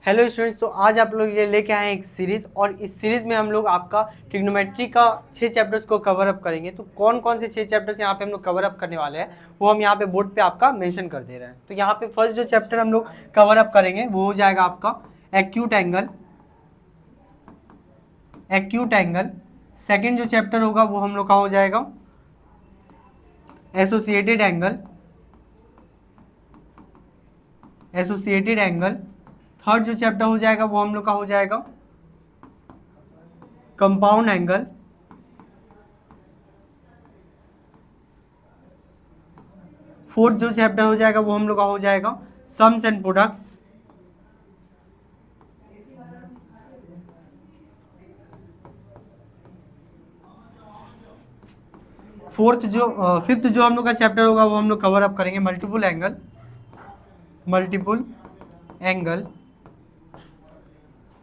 Hello students, तो आज आप लोग ये लेके आए हैं एक सीरीज़ और इस सीरीज़ में हम लोग आपका ट्रिग्नोमेट्री का 6 चैप्टर्स को कवर अप करेंगे। तो कौन कौन से 6 चैप्टर्स यहाँ पे हम लोग कवर अप करने वाले हैं वो हम यहाँ पे बोर्ड पे आपका मेंशन कर दे रहे हैं। तो यहाँ पे फर्स्ट जो चैप्टर हम लोग कवर अप करेंगे वो हो जाएगा आपका एक्यूट एंगल। सेकेंड जो चैप्टर होगा वो हम लोग का हो जाएगा एसोसिएटेड एंगल। थर्ड जो चैप्टर हो जाएगा वो हम लोग का हो जाएगा कंपाउंड एंगल। फोर्थ जो चैप्टर हो जाएगा वो हम लोग का हो जाएगा सम्स एंड प्रोडक्ट्स। फिफ्थ जो हम लोग का चैप्टर होगा वो हम लोग कवर अप करेंगे मल्टीपल एंगल।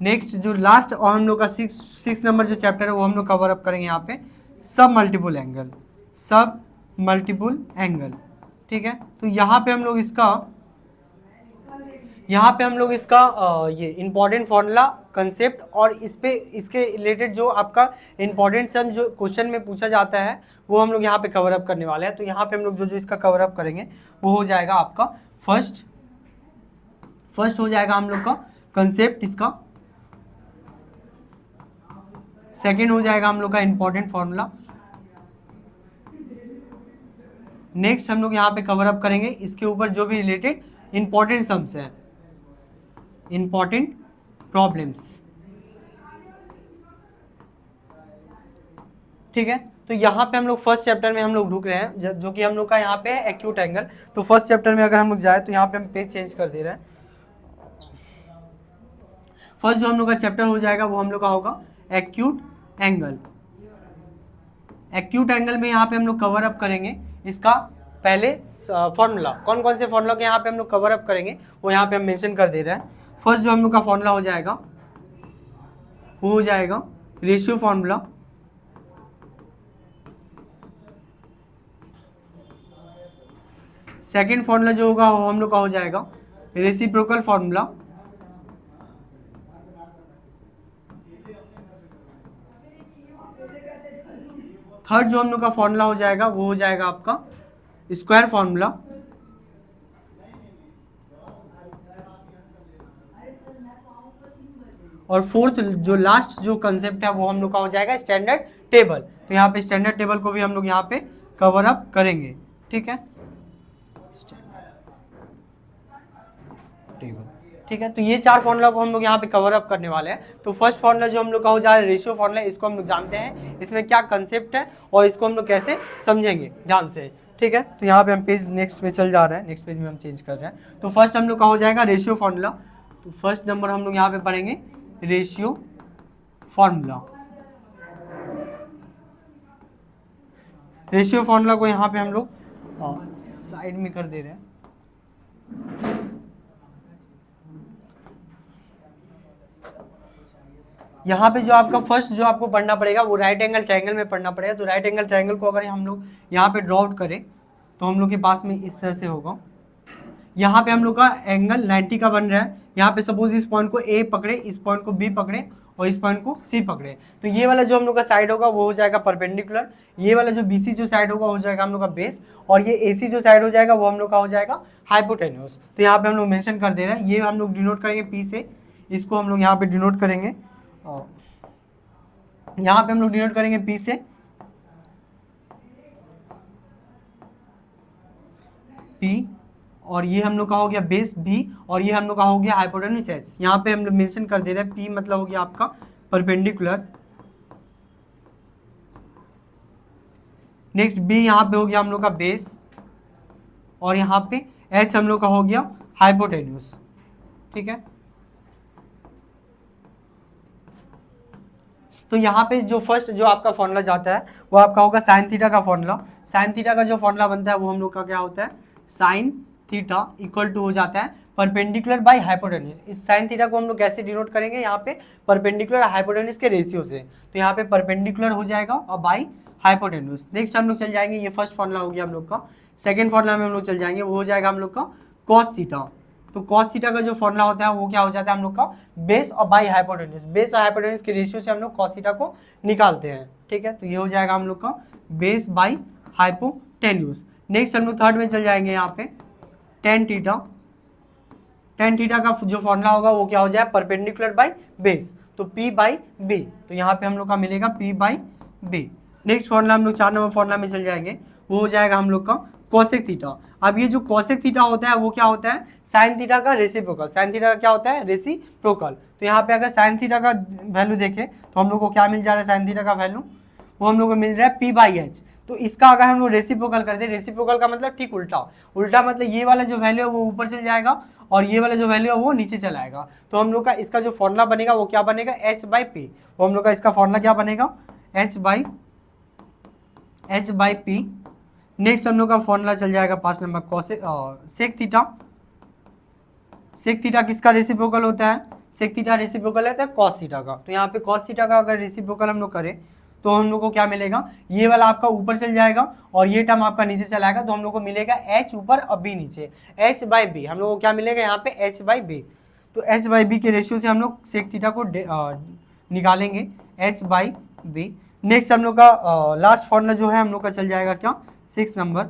नेक्स्ट जो लास्ट और हम लोग का सिक्स नंबर जो चैप्टर है वो हम लोग कवर अप करेंगे यहाँ पे सब मल्टीपल एंगल। ठीक है, तो यहाँ पे हम लोग इसका ये इंपॉर्टेंट फॉर्मूला कंसेप्ट और इसके रिलेटेड जो आपका इंपॉर्टेंट सम जो क्वेश्चन में पूछा जाता है वो हम लोग यहाँ पे कवर अप करने वाले हैं। तो यहाँ पे हम लोग जो इसका कवर अप करेंगे वो हो जाएगा आपका फर्स्ट हो जाएगा हम लोग का कंसेप्ट इसका। सेकेंड हो जाएगा हम लोग का इंपॉर्टेंट फॉर्मूला। नेक्स्ट हम लोग यहाँ पे कवर अप करेंगे इसके ऊपर जो भी रिलेटेड इंपॉर्टेंट सम्स हैं, इंपॉर्टेंट प्रॉब्लम्स। ठीक है, तो यहाँ पे हम लोग फर्स्ट चैप्टर में हम लोग ढुक रहे हैं जो कि हम लोग का यहाँ पे है एक्यूट एंगल। तो फर्स्ट चैप्टर में अगर हम लोग जाए तो यहाँ पे हम पेज चेंज कर दे रहे हैं। फर्स्ट जो हम लोग का चैप्टर हो जाएगा वो हम लोग का होगा एक्यूट एंगल में यहाँ पे हम लोग कवर अप करेंगे इसका पहले फॉर्मूला। कौन कौन से फॉर्मूला के यहाँ पे हम लोग कवर अप करेंगे वो यहाँ पे हम मेंशन कर दे रहे हैं। फर्स्ट जो हम लोग का फॉर्मूला हो जाएगा वो हो जाएगा रेशियो फॉर्मूला। सेकेंड फॉर्मूला जो होगा वो हम लोग का हो जाएगा रेसिप्रोकल फॉर्मूला। थर्ड जो हम लोग का फॉर्मूला हो जाएगा वो हो जाएगा आपका स्क्वायर फॉर्मूला। और फोर्थ जो लास्ट जो कंसेप्ट है वो हम लोग का हो जाएगा स्टैंडर्ड टेबल। तो यहाँ पे स्टैंडर्ड टेबल को भी हम लोग यहाँ पे कवर अप करेंगे। ठीक है, ठीक है, तो ये 4 फॉर्मूला को हम लोग यहाँ पे कवर अप करने वाले हैं। तो फर्स्ट फॉर्मूला जो हम लोग का हो जा रहा है रेशियो फॉर्मूला, इसको हम लोग जानते हैं इसमें क्या कंसेप्ट है और इसको हम लोग कैसे समझेंगे ध्यान से। ठीक है, तो यहाँ पे हम पेज नेक्स्ट पे चल जा रहे हैं, नेक्स्ट पेज में हम चेंज कर रहे हैं। तो फर्स्ट हम लोग का हो जाएगा रेशियो फॉर्मूला। तो फर्स्ट नंबर हम लोग यहाँ पे पढ़ेंगे रेशियो फॉर्मूला। रेशियो फॉर्मूला को यहाँ पे हम लोग साइड में कर दे रहे हैं। यहाँ पे जो आपका फर्स्ट जो आपको पढ़ना पड़ेगा वो राइट एंगल ट्रायंगल में पढ़ना पड़ेगा। तो राइट एंगल ट्रायंगल को अगर हम लोग यहाँ पे ड्रॉ आउट करें तो हम लोग के पास में इस तरह से होगा। यहाँ पे हम लोग का एंगल 90 का बन रहा है। यहाँ पे सपोज इस पॉइंट को ए पकड़े, इस पॉइंट को बी पकड़े और इस पॉइंट को सी पकड़े। तो ये वाला जो हम लोग का साइड होगा वो हो जाएगा परपेंडिकुलर। ये वाला जो बीसी जो साइड होगा हो जाएगा हम लोग का बेस और ये एसी जो साइड हो जाएगा वो हम लोग का हो जाएगा हाइपोटेन्यूस। तो यहाँ पे हम लोग मेंशन कर दे रहे हैं, ये हम लोग डिनोट करेंगे पी से, इसको हम लोग यहाँ पे डिनोट करेंगे। यहाँ पे हम लोग डिनोट करेंगे पी से, पी, और ये हम लोग का हो गया बेस बी और ये हम लोग का हो गया हाइपोटेन्यूस एच। यहाँ पे हम लोग मेंशन कर दे रहे हैं पी मतलब हो गया आपका परपेंडिकुलर। नेक्स्ट बी यहाँ पे हो गया हम लोग का बेस और यहाँ पे एच हम लोग का हो गया हाइपोटेन्यूस। ठीक है, तो यहाँ पे जो फर्स्ट जो आपका फॉर्मूला जाता है वो आपका होगा साइन थीटा का फॉर्मूला। साइन थीटा का जो फॉर्मूला बनता है वो हम लोग का क्या होता है, साइन थीटा इक्वल टू हो जाता है परपेंडिकुलर बाय हाइपोटेन्यूस। इस साइन थीटा को हम लोग कैसे डिनोट करेंगे, यहाँ पे परपेंडिकुलर हाइपोटेन्यूस के रेशियो से। तो यहाँ पे परपेंडिकुलर हो जाएगा और बाय हाइपोटेन्यूस। नेक्स्ट हम लोग चल जाएंगे, ये फर्स्ट फॉर्मूला हो गया हम लोग का। सेकेंड फॉर्मूला में हम लोग चल जाएंगे, वो हो जाएगा हम लोग का कॉस थीटा। तो कॉस थीटा का जो फॉर्मूला होता है वो क्या हो जाता है हम लोग का बेस और बाई हाइपोटेन्यूज, बेस और हाइपोटेन्यूज के रेशियो से हम लोग कॉस थीटा को निकालते हैं। ठीक है, तो ये हो जाएगा हम लोग का बेस बाई हाइपोटेन्यूज। नेक्स्ट हम लोग थर्ड में चल जाएंगे यहाँ पे टेन थीटा। टेन थीटा का जो फॉर्मूला होगा वो क्या हो जाए परपेंडिकुलर बाई बेस, तो P बाई बी, तो यहाँ पे हम लोग का मिलेगा P by B. Next formula हम लोग 4 नंबर फॉर्मूला में चल जाएंगे, वो हो जाएगा हम लोग का कोसेक थीटा। अब ये जो कोसेक थीटा होता है वो क्या होता है साइन थीटा का रेसिप्रोकल। साइन थीटा का क्या होता है रेसिप्रोकल। तो यहाँ पे अगर साइन थीटा का वैल्यू देखें तो हम लोग को क्या मिल जा रहा है साइन थीटा का वैल्यू, वो हम लोग को मिल रहा है P बाई एच। तो इसका अगर हम लोग रेसिप्रोकल करते हैं, रेसिप्रोकल का मतलब ठीक उल्टा, उल्टा मतलब ये वाला जो वैल्यू है वो ऊपर चल जाएगा और ये वाला जो वैल्यू है वो नीचे चला आएगा। तो हम लोग का इसका जो फॉर्मूला बनेगा वो क्या बनेगा एच बाई पी। वो हम लोग का इसका फॉर्मूला क्या बनेगा एच बाई पी। नेक्स्ट हम लोग का फॉर्मूला चल जाएगा 5 number cosec sec theta. Sec theta किसका रेसिप्रोकल होता है, सेक थीटा रेसिप्रोकल होता है कॉस थीटा का। तो यहाँ पे कॉस थीटा का अगर रेसिप्रोकल हम लोग करें तो हम लोग को क्या मिलेगा, ये वाला आपका ऊपर चल जाएगा और ये टर्म आपका नीचे चला आएगा, तो हम लोग को मिलेगा h ऊपर और b नीचे, h बाई बी। हम लोग को क्या मिलेगा यहाँ पे h बाई बी। तो h बाई बी के रेशियो से हम लोग सेक थीटा को निकालेंगे h बाई बी। नेक्स्ट हम लोग का लास्ट फॉर्मूला जो है हम लोग का चल जाएगा क्या 6 नंबर,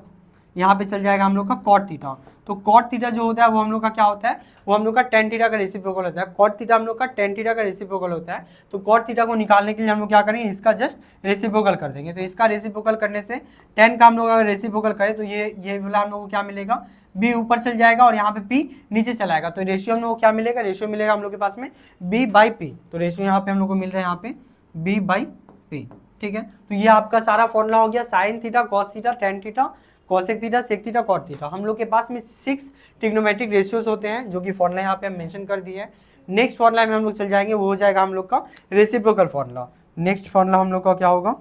यहाँ पे चल जाएगा हम लोग का कॉट थीटा। तो कॉट थीटा जो होता है वो हम लोग का क्या होता है, वो हम लोग का टेन थीटा का रेसिप्रोकल होता है। कॉट थीटा हम लोग का टेन थीटा का रेसिप्रोकल होता है। तो कॉट थीटा को निकालने के लिए हम लोग क्या करेंगे, इसका जस्ट रेसिप्रोकल कर देंगे। तो इसका रेसिप्रोकल करने से टेन का हम लोग अगर रेसिप्रोकल करें तो ये वाला हम लोग को क्या मिलेगा, बी ऊपर चल जाएगा और यहाँ पे पी नीचे चलाएगा। तो रेशियो हम लोग को क्या मिलेगा, रेशियो मिलेगा हम लोग के पास में बी बाई पी। तो रेशियो यहाँ पे हम लोग को मिल रहा है यहाँ पे बी बाई पी। ठीक है, तो ये आपका सारा फॉर्मूला हो गया sine theta, cos theta, tan theta, cosec theta, sec theta, cot theta. हम लोग के पास में 6 ट्रिग्नोमेट्रिक रेशियोज होते हैं जो कि फॉर्मूला यहाँ पे हम मेंशन कर दिए हैं। नेक्स्ट फॉर्मूला में हम लोग चल जाएंगे, वो हो जाएगा हम लोग का रेसिप्रोकल फॉर्मूला। नेक्स्ट फॉर्मूला हम लोग का क्या होगा,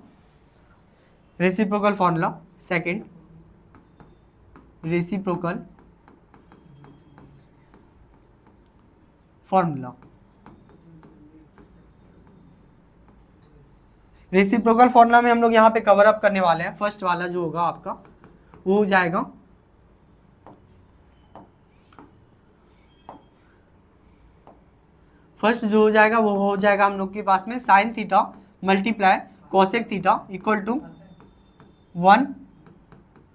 reciprocal formula second, reciprocal formula. Reciprocal formula में हम लोग यहाँ पे कवर अप करने वाले हैं। फर्स्ट वाला जो होगा आपका वो हो जाएगा फर्स्ट जो हो जाएगा वो हो जाएगा हम लोग के पास में sine theta multiply cosec theta equal to 1।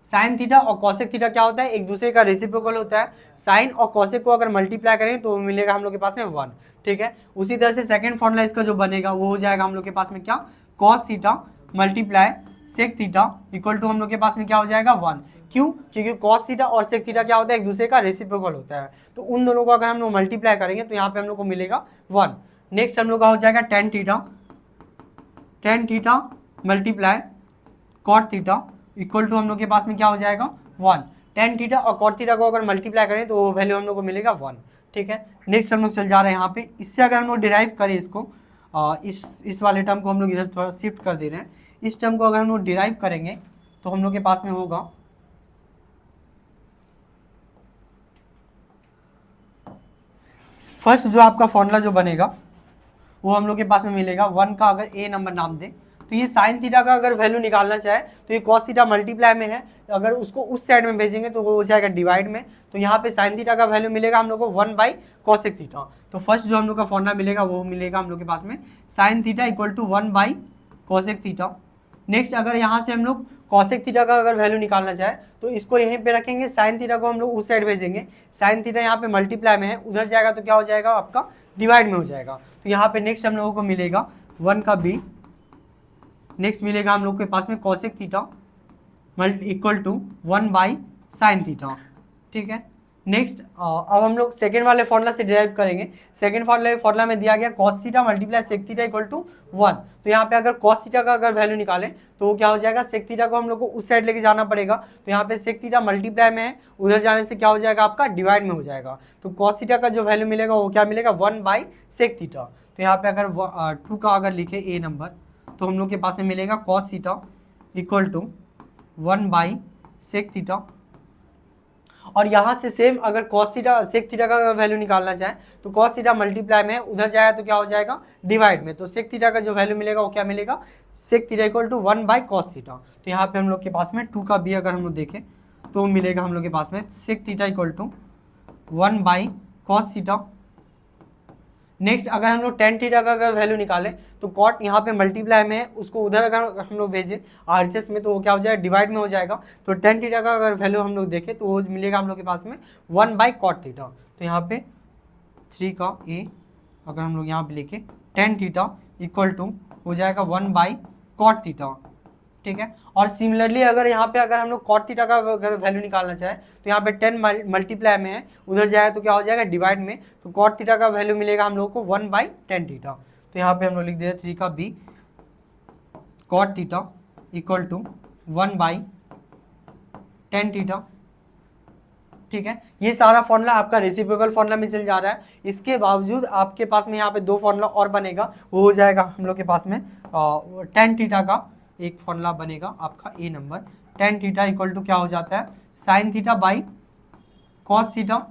Sine theta और कोसेक थीटा क्या होता है, एक दूसरे का रेसिप्रोकल होता है। साइन और कोसेक को अगर मल्टीप्लाई करें तो मिलेगा हम लोग के पास में 1। ठीक है, उसी तरह से सेकंड फॉर्मूला इसका जो बनेगा वो हो जाएगा हम लोग के पास में क्या cos theta multiply sec theta equal to हम लोग के पास में क्या हो जाएगा 1। क्यों, क्योंकि कॉस थीटा और सेक थीटा क्या होता है, एक दूसरे का रेसिप्रोकल होता है। तो उन दोनों को अगर हम लोग मल्टीप्लाई करेंगे तो यहाँ पे हम लोग को मिलेगा 1। नेक्स्ट हम लोग का हो जाएगा tan theta multiply cot theta equal to हम लोग के पास में क्या हो जाएगा 1। टेन थीटा और कॉट थीटा को अगर मल्टीप्लाई करें तो वो वैल्यू हम लोग को मिलेगा 1। ठीक है, नेक्स्ट हम लोग चल जा रहे हैं यहाँ पे, इससे अगर हम लोग डिराइव करें इसको, इस वाले टर्म को हम लोग इधर थोड़ा शिफ्ट कर दे रहे हैं। इस टर्म को अगर हम लोग डिराइव करेंगे तो हम लोग के पास में होगा फर्स्ट जो आपका फॉर्मूला जो बनेगा वो हम लोग के पास में मिलेगा 1 का अगर ए नंबर नाम दे तो ये साइन थीटा का अगर वैल्यू निकालना चाहे तो ये कॉस थीटा मल्टीप्लाई में है, अगर उसको उस साइड में भेजेंगे तो वो हो जाएगा डिवाइड में। तो यहाँ पे साइन थीटा का वैल्यू मिलेगा हम लोग को 1 बाई कॉसेक थीटा। तो फर्स्ट जो हम लोग का फॉर्मूला मिलेगा वो मिलेगा हम लोग के पास में sine theta equal to 1 by cosec theta. Next अगर यहाँ से हम लोग कॉसेक थीटा का अगर वैल्यू निकालना चाहे तो इसको यहीं पे रखेंगे, साइन थीटा को हम लोग उस साइड भेजेंगे। साइन थीटा यहाँ पे मल्टीप्लाई में है, उधर जाएगा तो क्या हो जाएगा आपका डिवाइड में हो जाएगा। तो यहाँ पे नेक्स्ट हम लोगों को मिलेगा 1 का बी। नेक्स्ट मिलेगा हम लोग के पास में cosec theta equal to 1 by sine theta. ठीक है, नेक्स्ट अब हम लोग सेकेंड वाले फॉर्मूला से डिराइव करेंगे। सेकेंड फॉर्मूला में दिया गया cos theta multiply sec theta equal to 1। तो यहाँ पे अगर कॉस थीटा का अगर वैल्यू निकालें तो वो क्या हो जाएगा, सेक थीटा को हम लोग को उस साइड लेके जाना पड़ेगा। तो यहाँ पे सेक थीटा मल्टीप्लाई में है, उधर जाने से क्या हो जाएगा आपका डिवाइड में हो जाएगा। तो कॉस थीटा का जो वैल्यू मिलेगा वो क्या मिलेगा 1 बाई सेक थीटा। तो यहाँ पे अगर 2 का अगर लिखे ए नंबर तो हम लोग के पास में मिलेगा cos theta equal to 1 by sec theta. और यहाँ से सेम अगर कॉस थीटा सेक थीटा का वैल्यू निकालना चाहे तो कॉस थीटा मल्टीप्लाई में उधर जाएगा तो क्या हो जाएगा डिवाइड में। तो सेक थीटा का जो वैल्यू मिलेगा वो क्या मिलेगा, sec theta equal to 1 by cos theta. तो यहाँ पे हम लोग के पास में 2 का बी अगर हम लोग देखें तो मिलेगा हम लोग के पास में sec theta equal to 1 by cos theta. Next अगर हम लोग टेन थीटा का अगर वैल्यू निकालें तो कॉट यहाँ पे मल्टीप्लाई में है, उसको उधर अगर हम लोग भेजें आरएचएस में तो वो क्या हो जाएगा, डिवाइड में हो जाएगा। तो टेन थीटा का अगर वैल्यू हम लोग देखें तो वो मिलेगा हम लोग के पास में 1 बाई कॉट थीटा। तो यहाँ पे 3 का ए अगर हम लोग यहाँ पे लिखे टेन थीटा इक्वल टू हो जाएगा 1 बाई कॉट थीटा, ठीक है। और सिमिलरली अगर यहाँ पे अगर हम लोग कॉट थीटा का अगर वैल्यू निकालना चाहे तो यहाँ पे 10 मल्टीप्लाई में है, उधर जाए तो क्या हो जाएगा, डिवाइड में। तो कॉट थीटा का वैल्यू मिलेगा हम लोग को 1 बाई टेन थीटा। तो यहाँ पे हम लोग लिख दे रहे 3 का बी cot theta equal to 1 by tan theta, ठीक है। ये सारा फॉर्मूला आपका रेसिप्रोकल फॉर्मूला में चल जा रहा है। इसके बावजूद आपके पास में यहाँ पे दो फॉर्मूला और बनेगा, वो हो जाएगा हम लोग के पास में टेन थीटा का एक फॉर्मूला बनेगा आपका A number. Tan theta equal to क्या हो जाता है, sine theta by cos theta.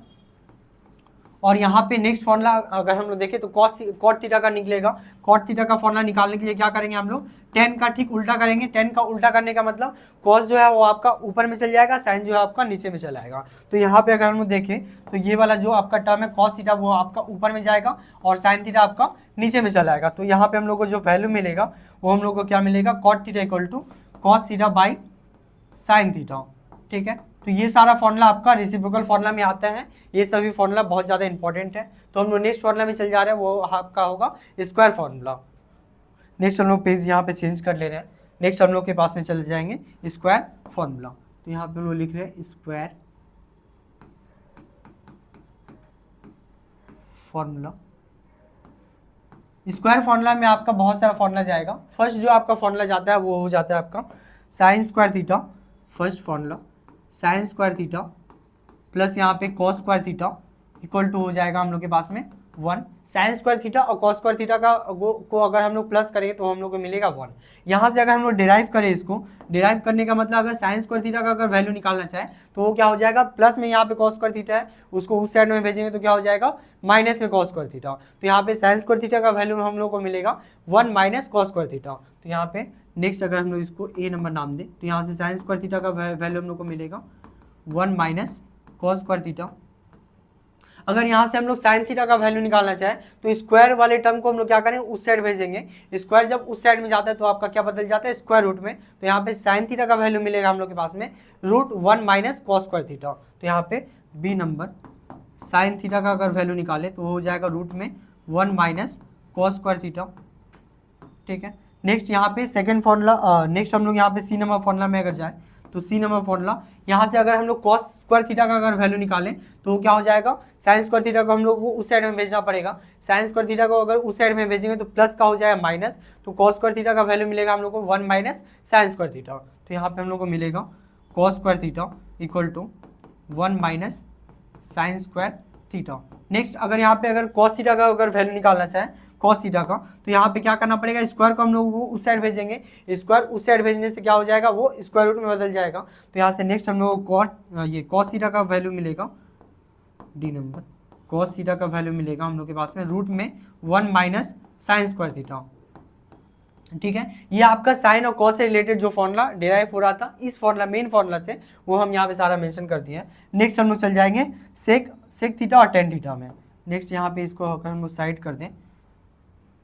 और यहाँ पे नेक्स्ट फॉर्मूला अगर हम लोग देखें तो कॉट थीटा का निकलेगा। कॉट थीटा का फॉर्मूला निकालने के लिए क्या करेंगे हम लोग, टेन का ठीक उल्टा करेंगे। टेन का उल्टा करने का मतलब कॉस जो है वो आपका ऊपर में चल जाएगा, साइन जो है आपका नीचे में चला जाएगा। तो यहाँ पे अगर हम लोग देखें तो ये वाला जो आपका टर्म है कॉस थीटा वो आपका ऊपर में जाएगा और साइन थीटा आपका नीचे में चला जाएगा। तो यहाँ पे हम लोग को जो वैल्यू मिलेगा वो हम लोग को क्या मिलेगा, cot theta equal to cos theta by sine theta, ठीक है। तो ये सारा फॉर्मूला आपका रेसिप्रोकल फॉर्मूला में आता है। ये सभी फॉर्मूला बहुत ज़्यादा इंपॉर्टेंट है। तो हम लोग नेक्स्ट फॉर्मूला में चल जा रहे हैं, वो आपका होगा स्क्वायर फॉर्मूला। नेक्स्ट हम लोग पेज यहाँ पे चेंज कर ले रहे हैं। नेक्स्ट हम लोग के पास में चले जाएंगे स्क्वायर फॉर्मूला। तो यहाँ पे हम लोग लिख रहे हैं स्क्वायर फॉर्मूला। स्क्वायर फॉर्मूला में आपका बहुत सारा फॉर्मूला जाएगा। फर्स्ट जो आपका फॉर्मूला जाता है वो हो जाता है आपका sine square theta. First formula sine square theta plus यहाँ पे cos square theta equal to हो जाएगा हम लोग के पास में 1। साइन स्क्वायर थीटा और कॉस स्क्वायर थीटा का को अगर हम लोग प्लस करेंगे तो हम लोग को मिलेगा 1। यहाँ से अगर हम लोग डिराइव करें, इसको डिराइव करने का मतलब अगर साइन स्क्वायर थीटा का अगर वैल्यू निकालना चाहे तो वो क्या हो जाएगा, प्लस में यहाँ पे कॉस स्क्वायर थीटा है उसको उस साइड में भेजेंगे तो क्या हो जाएगा, माइनस में कॉस स्क्वायर थीटा। तो यहाँ पे साइन स्क्वायर थीटा का वैल्यू हम लोग को मिलेगा 1 माइनस कॉस स्क्वायर थीटा। तो यहाँ पे नेक्स्ट अगर हम लोग इसको ए नंबर नाम दें तो यहाँ से साइन स्क्वायर थीटा का वैल्यू हम लोग को मिलेगा 1 माइनस कॉस स्क्वायर थीटा। अगर यहाँ से हम लोग साइन थीटा का वैल्यू निकालना चाहे तो स्क्वायर वाले टर्म को हम लोग क्या करें, उस साइड भेजेंगे। स्क्वायर जब उस साइड में जाता है तो आपका क्या बदल जाता है, स्क्वायर रूट में। तो यहाँ पे साइन थीटा का वैल्यू मिलेगा हम लोग के पास में √1 माइनस कॉस स्क्वायर थीटा। तो यहाँ पे बी नंबर साइन थीटा का अगर वैल्यू निकाले तो हो जाएगा √1 माइनस कॉस स्क्वायर थीटा, ठीक है। नेक्स्ट यहाँ पे सेकेंड फॉर्मूला, नेक्स्ट हम लोग यहाँ पे सी नंबर फॉर्मूला में अगर जाए तो सी नंबर फॉर्मूला यहाँ से अगर हम लोग कॉस स्क्वायर थीटा का अगर वैल्यू निकालें तो वो क्या हो जाएगा, साइन स्क्वायर थीटा को हम लोग को उस साइड में भेजना पड़ेगा। साइन स्क्वायर थीटा को अगर उस साइड में भेजेंगे तो प्लस का हो जाएगा माइनस। तो कॉस स्क्वायर थीटा का वैल्यू मिलेगा हम लोग को 1 माइनस साइन स्क्वायर थीटा। तो यहाँ पे हम लोग को मिलेगा cos square theta equal to 1 minus sine square theta. Next अगर यहाँ पे अगर कॉस थीटा का अगर वैल्यू निकालना चाहे कॉस थीटा का तो यहाँ पे क्या करना पड़ेगा, स्क्वायर को हम लोग वो उस साइड भेजेंगे। स्क्वायर उस साइड भेजने से क्या हो जाएगा, वो स्क्वायर रूट में बदल जाएगा। तो यहाँ से नेक्स्ट हम लोग को ये कॉस थीटा का वैल्यू मिलेगा, डी नंबर कॉस थीटा का वैल्यू मिलेगा हम लोग के पास में रूट में 1 माइनस साइन स्क्वायर थीटा, ठीक है। ये आपका साइन और कॉस से रिलेटेड जो फॉर्मूला डिराइव हो रहा था इस फॉर्मूला मेन फॉर्मूला से, वो हम यहाँ पे सारा मेंशन कर दिया है। नेक्स्ट हम लोग चल जाएंगे सेक थीटा और टेन थीटा में। नेक्स्ट यहाँ पे इसको अगर हम लोग साइड कर दें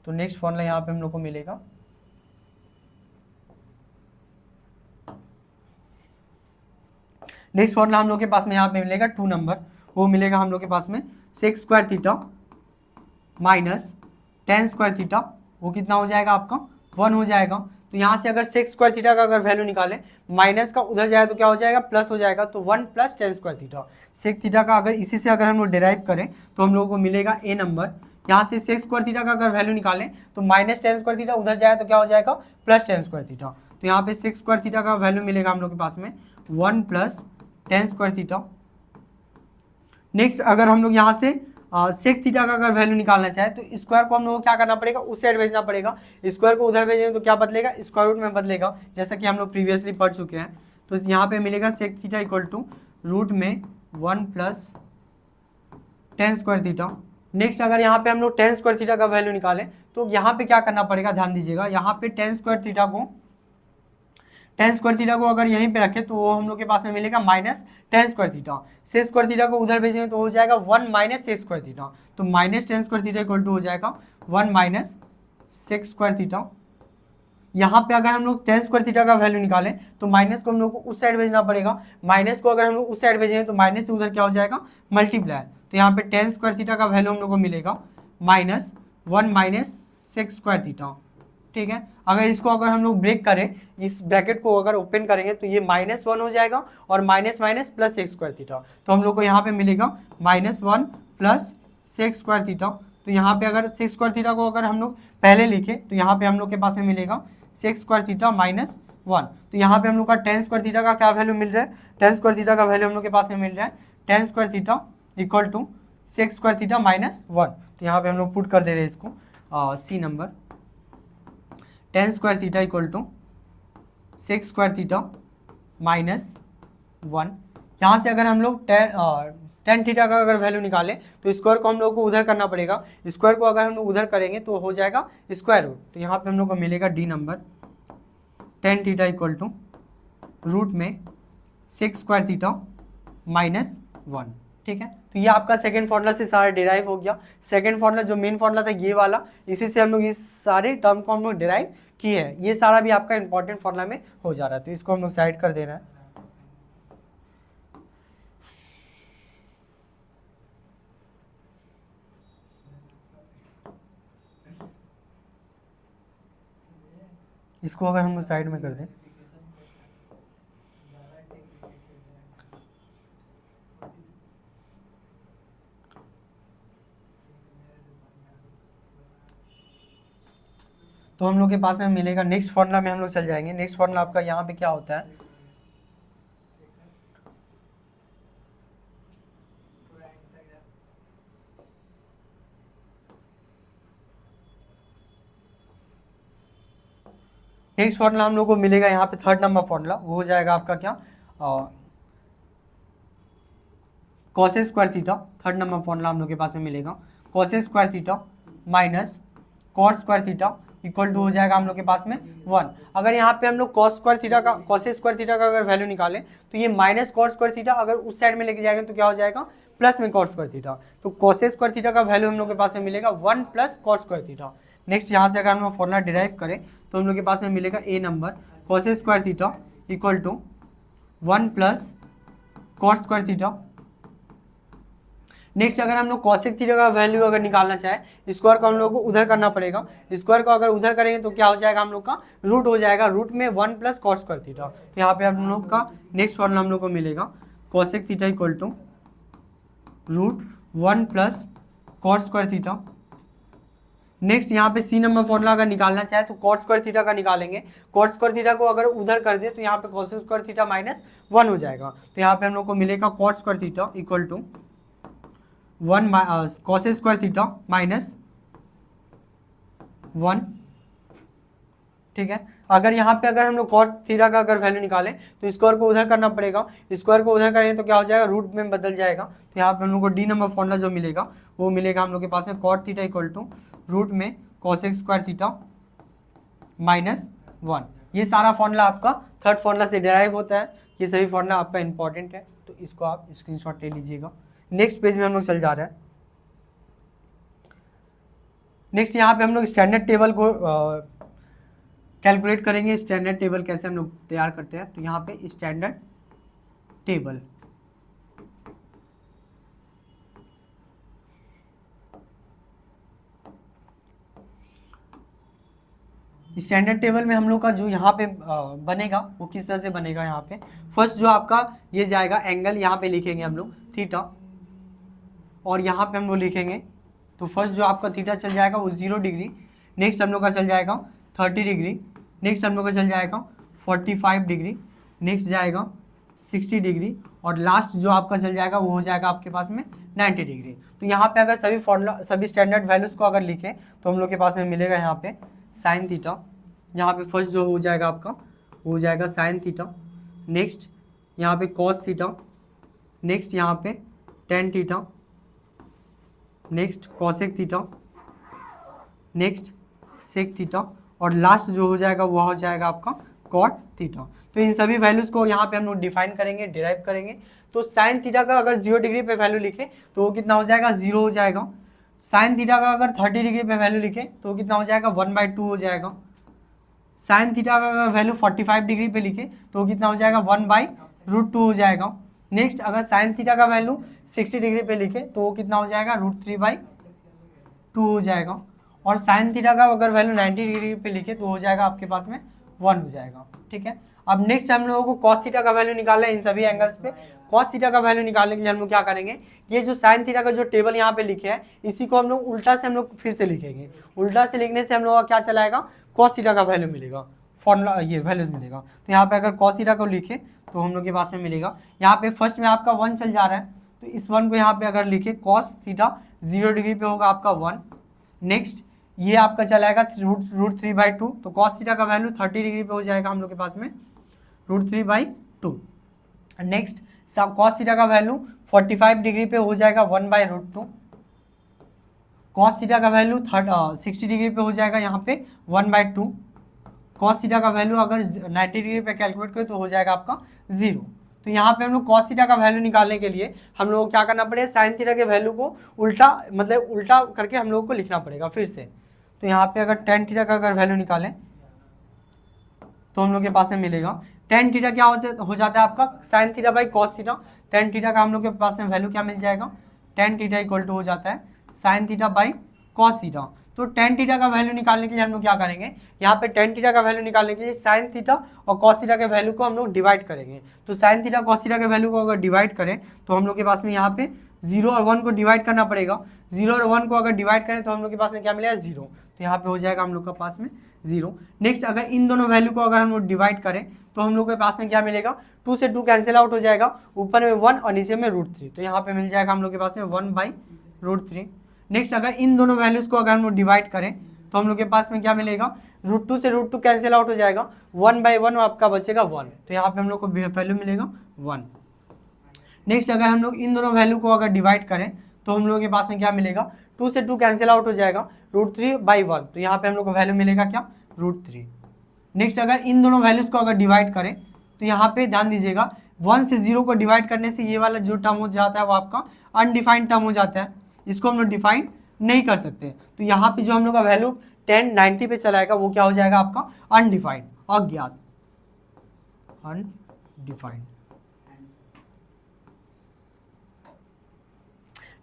तो नेक्स्ट फॉर्मूला यहाँ पे हम लोग को मिलेगा नेक्स्ट फॉर्मूला हम लोग के पास में यहाँ पे मिलेगा 2 नंबर, वो मिलेगा हम लोग के पास में sec square theta minus tan square theta. वो कितना हो जाएगा आपका 1 हो जाएगा। तो यहाँ से अगर सेक स्क्वायर थीटा का अगर वैल्यू निकालें, माइनस का उधर जाए तो क्या हो जाएगा, प्लस हो जाएगा। तो 1 plus tan square theta. Sec theta का अगर इसी से अगर हम लोग डिराइव करें तो हम लोगों को मिलेगा ए नंबर। यहाँ से सेक स्क्वायर थीटा का अगर वैल्यू निकालें तो माइनस टेन स्क्वायर थीटा उधर जाए तो क्या हो जाएगा, प्लस टेन स्क्वायर थीटा। तो यहाँ पे सेक स्क्वायर थीटा का वैल्यू मिलेगा हम लोग के पास में 1 plus tan square theta. Next अगर हम लोग यहाँ से सेक थीटा का अगर वैल्यू निकालना चाहे तो स्क्वायर को हम लोग को क्या करना पड़ेगा, उस साइड भेजना पड़ेगा। स्क्वायर को उधर भेजेंगे तो क्या बदलेगा, स्क्वायर रूट में बदलेगा, जैसा कि हम लोग प्रीवियसली पढ़ चुके हैं। तो यहाँ पे मिलेगा sec theta equal to root में 1 plus tan square theta. Next अगर यहाँ पे हम लोग टेन स्क्वायर थीटा का वैल्यू निकालें तो यहाँ पे क्या करना पड़ेगा, ध्यान दीजिएगा। यहाँ पे टेन स्क्वायर थीटा को टेन स्क्वायर थीटा को अगर यहीं पे रखें तो वो हम लोग के पास में मिलेगा minus tan square theta. Sec square theta को उधर भेजेंगे तो हो जाएगा 1 माइनस सेक स्क्वायर थीटा, तो minus tan square theta equal to हो जाएगा 1 माइनस सेक स्क्वायर थीटा। यहाँ पे अगर हम लोग टेन स्क्वायर थीटा का वैल्यू निकालें तो माइनस को हम लोग को उस साइड भेजना पड़ेगा, माइनस को अगर हम लोग उस साइड भेजेंगे तो माइनस से उधर क्या हो जाएगा मल्टीप्लाई, तो यहाँ पे टेन स्क्वायर थीटा का वैल्यू हम लोग को मिलेगा minus 1 minus sex square theta. ठीक है, अगर इसको अगर हम लोग ब्रेक करें, इस ब्रैकेट को अगर ओपन करेंगे तो ये -1 हो जाएगा और minus minus plus sex square theta, तो हम लोग को यहाँ पे मिलेगा -1 प्लस सेक्स स्क्वायर थीटा। तो यहाँ पे अगर सेक्स स्क्वायर थीटा को अगर हम लोग पहले लिखे तो यहाँ पे हम लोग के पास में मिलेगा सेक्स स्क्वायर थीटा -1। तो यहाँ पे हम लोग का टेन स्क्वायर थीटा का क्या वैल्यू मिल रहा है, टेन स्क्वायर थीटा का वैल्यू हम लोग के पास में मिल रहा है tan square theta equal to sec square theta -1। तो यहाँ पे हम लोग पुट कर दे रहे हैं इसको C number, tan square theta equal to sec square theta -1। यहाँ से अगर हम लोग टेन थीटा का अगर वैल्यू निकालें तो स्क्वायर को हम लोग को उधर करना पड़ेगा, स्क्वायर को अगर हम लोग उधर करेंगे तो हो जाएगा स्क्वायर रूट। तो यहाँ पे हम लोग को मिलेगा D number, tan theta equal to root में सेक्स स्क्वायर थीटा -1। ठीक है, तो ये आपका सेकंड फॉर्मूला से सारा डिराइव हो गया। सेकंड फॉर्मूला जो मेन फॉर्मूला था ये वाला, इसी से हम लोग इस सारे टर्म को हम लोग डिराइव किए हैं। ये सारा भी आपका इंपॉर्टेंट फॉर्मूला में हो जा रहा है, तो इसको हम लोग साइड कर दे रहे हैं। इसको अगर हम साइड में कर दें तो हम लोग के पास में मिलेगा, नेक्स्ट फॉर्मूला में हम लोग चल जाएंगे। नेक्स्ट फॉर्मूला आपका यहाँ पे क्या होता है, नेक्स्ट फॉर्मूला हम लोग को मिलेगा यहाँ पे थर्ड नंबर फॉर्मूला, वो हो जाएगा आपका क्या cos square theta. Third number formula हम लोग के पास में मिलेगा cos square theta minus cot square theta equal to हो जाएगा हम लोग के पास में 1। अगर यहाँ पे हम लोग कॉस स्क्वायर थीटा का कॉस स्क्वायर थीटा का अगर वैल्यू निकालें तो ये माइनस कॉट स्क्वायर थीटा, अगर उस साइड में लेके जाएंगे तो क्या हो जाएगा प्लस में कॉट स्क्वायर थीटा। तो कॉस स्क्वायर थीटा का वैल्यू हम लोग के पास में मिलेगा 1 plus cot square theta. Next यहाँ से अगर हम फॉर्मूला डिराइव करें तो हम लोग के पास में मिलेगा A number cos square theta equal to 1 plus cot square theta. Next अगर हम लोग कॉसेक थीटा का वैल्यू अगर निकालना चाहे, स्क्वायर को हम लोग को उधर करना पड़ेगा, स्क्वायर को अगर उधर करेंगे तो क्या हो जाएगा हम लोग का रूट हो जाएगा, रूट में 1 प्लस कॉट स्क्वायर थीटा। तो यहाँ पे हम लोग का नेक्स्ट फॉर्मूला हम लोग को मिलेगा cosec theta equal to root 1 plus cot square theta. Next यहाँ पे सी नंबर फॉर्मूला अगर निकालना चाहे तो कॉट स्क्वायर थीटा का निकालेंगे, कॉट स्क्वायर थीटा को अगर उधर कर दे तो यहाँ पे कॉस स्क्वायर थीटा -1 हो जाएगा। तो यहाँ पे हम लोग को मिलेगा cot square theta equal to 1 cos square theta -1। ठीक है, अगर यहाँ पे अगर हम लोग कॉट थीटा का अगर वैल्यू निकालें तो स्क्वायर को उधर करना पड़ेगा, स्क्वायर को उधर करेंगे तो क्या हो जाएगा रूट में बदल जाएगा। तो यहाँ पे हम लोग को डी नंबर फॉर्मूला जो मिलेगा वो मिलेगा हम लोग के पास में cot theta equal to root में कॉस स्क्वायर थीटा -1। ये सारा फॉर्मूला आपका थर्ड फॉर्मूला से डिराइव होता है। ये सभी फॉर्मूला आपका इंपॉर्टेंट है, तो इसको आप स्क्रीनशॉट ले लीजिएगा। नेक्स्ट पेज में हम लोग चल जा रहे हैं। नेक्स्ट यहाँ पे हम लोग स्टैंडर्ड टेबल को कैलकुलेट करेंगे। स्टैंडर्ड टेबल कैसे हम लोग तैयार करते हैं, तो यहाँ पे स्टैंडर्ड टेबल, स्टैंडर्ड टेबल में हम लोग का जो यहाँ पे बनेगा वो किस तरह से बनेगा। यहाँ पे फर्स्ट जो आपका ये जाएगा एंगल, यहाँ पे लिखेंगे हम लोग थीटा, और यहाँ पे हम लोग लिखेंगे तो फर्स्ट जो आपका थीटा चल जाएगा वो 0 डिग्री, नेक्स्ट हम लोग का चल जाएगा 30 डिग्री, नेक्स्ट हम लोग का चल जाएगा 45 डिग्री, नेक्स्ट जाएगा 60 डिग्री, और लास्ट जो आपका चल जाएगा वो हो जाएगा आपके पास में 90 डिग्री। तो यहाँ पे अगर सभी फॉर्मूला सभी स्टैंडर्ड वैल्यूज़ को अगर लिखें तो हम लोग के पास में मिलेगा यहाँ पे साइन थीटा। यहाँ पे फर्स्ट जो हो जाएगा आपका वो हो जाएगा साइन थीटा, नेक्स्ट यहाँ पे कॉस थीटा, नेक्स्ट यहाँ पे tan theta, next cosec theta, next sec theta, और लास्ट जो हो जाएगा वो हो जाएगा आपका कॉट थीटा। तो इन सभी वैल्यूज़ को यहाँ पे हम लोग डिफाइन करेंगे, डिराइव करेंगे। तो साइन थीटा का अगर 0 डिग्री पे वैल्यू लिखे तो वो कितना हो जाएगा, 0 हो जाएगा। साइन थीटा का अगर 30 डिग्री पे वैल्यू लिखे तो वो कितना हो जाएगा, 1/2 हो जाएगा। साइन थीटा का अगर वैल्यू 45 डिग्री पे लिखे तो वो कितना हो जाएगा, 1/√2 हो जाएगा। नेक्स्ट अगर साइन थीटा का वैल्यू 60 डिग्री पे लिखे तो वो कितना हो जाएगा, √3/2 हो जाएगा। और साइन थीटा का अगर वैल्यू 90 डिग्री पे लिखे तो हो जाएगा आपके पास में 1 हो जाएगा। ठीक है, अब नेक्स्ट हम लोगों को कॉस थीटा का वैल्यू निकालना है इन सभी एंगल्स पे। कॉस थीटा का वैल्यू निकालने के लिए हम लोग क्या करेंगे, ये जो साइन थीटा का जो टेबल यहाँ पे लिखे हैं इसी को हम लोग उल्टा से हम लोग फिर से लिखेंगे। उल्टा से लिखने से हम लोग का क्या चलाएगा, कॉस थीटा का वैल्यू मिलेगा, फॉर्मूला ये वैल्यूज मिलेगा। तो यहाँ पे अगर कॉस थीटा को लिखे तो हम लोग के पास में मिलेगा, यहाँ पे फर्स्ट में आपका 1 चल जा रहा है तो इस 1 को यहाँ पे अगर लिखे कॉस थीटा 0 डिग्री पे होगा आपका 1। नेक्स्ट ये आपका चलाएगा √3/2, तो कॉस थीटा का वैल्यू 30 डिग्री पे हो जाएगा हम लोग के पास में √3/2। नेक्स्ट सब कॉस थीटा का वैल्यू 45 डिग्री पे हो जाएगा 1/√2। कॉस थीटा का वैल्यू 60 डिग्री पे हो जाएगा यहाँ पे 1/2। कॉस थीटा का वैल्यू अगर 90 डिग्री पे कैलकुलेट करें तो हो जाएगा आपका 0। तो यहाँ पे हम लोग कॉस थीटा का वैल्यू निकालने के लिए हम लोग को क्या करना पड़ेगा, साइन थीटा के वैल्यू को उल्टा मतलब उल्टा करके हम लोगों को लिखना पड़ेगा फिर से। तो यहाँ पे अगर टेन थीटा का अगर वैल्यू निकालें तो हम लोग के पास में मिलेगा टेन थीटा क्या हो जाता है आपका, sign theta by cos theta. Tan theta का हम लोग के पास में वैल्यू क्या मिल जाएगा, टेन थीटा इक्वल टू हो जाता है sine theta by cos theta. तो टेन थीटा का वैल्यू निकालने के लिए हम लोग क्या करेंगे, यहाँ पे टेन थीटा का वैल्यू निकालने के लिए साइन थीटा और कॉस थीटा के वैल्यू को हम लोग डिवाइड करेंगे। तो साइन थीटा कॉस थीटा के वैल्यू को अगर डिवाइड करें तो हम लोग के पास में यहाँ पे 0 और 1 को डिवाइड करना पड़ेगा। 0 और 1 को अगर डिवाइड करें तो हम लोग के पास में क्या मिलेगा, 0। तो यहाँ पे हो जाएगा हम लोग के पास में 0। नेक्स्ट अगर इन दोनों वैल्यू को अगर हम लोग डिवाइड करें तो हम लोग के पास में क्या मिलेगा, 2 से 2 कैंसिल आउट हो जाएगा, ऊपर में 1 और नीचे में √3। तो यहाँ पे मिल जाएगा हम लोग के पास में 1/√3। नेक्स्ट अगर इन दोनों वैल्यूज़ को अगर हम लोग डिवाइड करें तो हम लोग के पास में क्या मिलेगा, √2 से √2 कैंसिल आउट हो जाएगा, 1/1 आपका बचेगा 1। तो यहाँ पे हम लोग को वैल्यू मिलेगा 1। नेक्स्ट अगर हम लोग इन दोनों वैल्यू को अगर डिवाइड करें तो हम लोग के पास में क्या मिलेगा, 2 से 2 कैंसिल आउट हो जाएगा, √3/1। तो यहाँ पे हम लोग को वैल्यू मिलेगा क्या, √3। नेक्स्ट अगर इन दोनों वैल्यूज़ को अगर डिवाइड करें तो यहाँ पे ध्यान दीजिएगा 1 से 0 को डिवाइड करने से ये वाला जो टर्म हो जाता है वो आपका अनडिफाइंड टर्म हो जाता है, इसको हम लोग डिफाइन नहीं कर सकते। तो यहाँ पे जो हम लोग का वैल्यू 10 90 पे चलाएगा वो क्या हो जाएगा आपका, अनडिफाइंड, अज्ञात, अनडिफाइंड।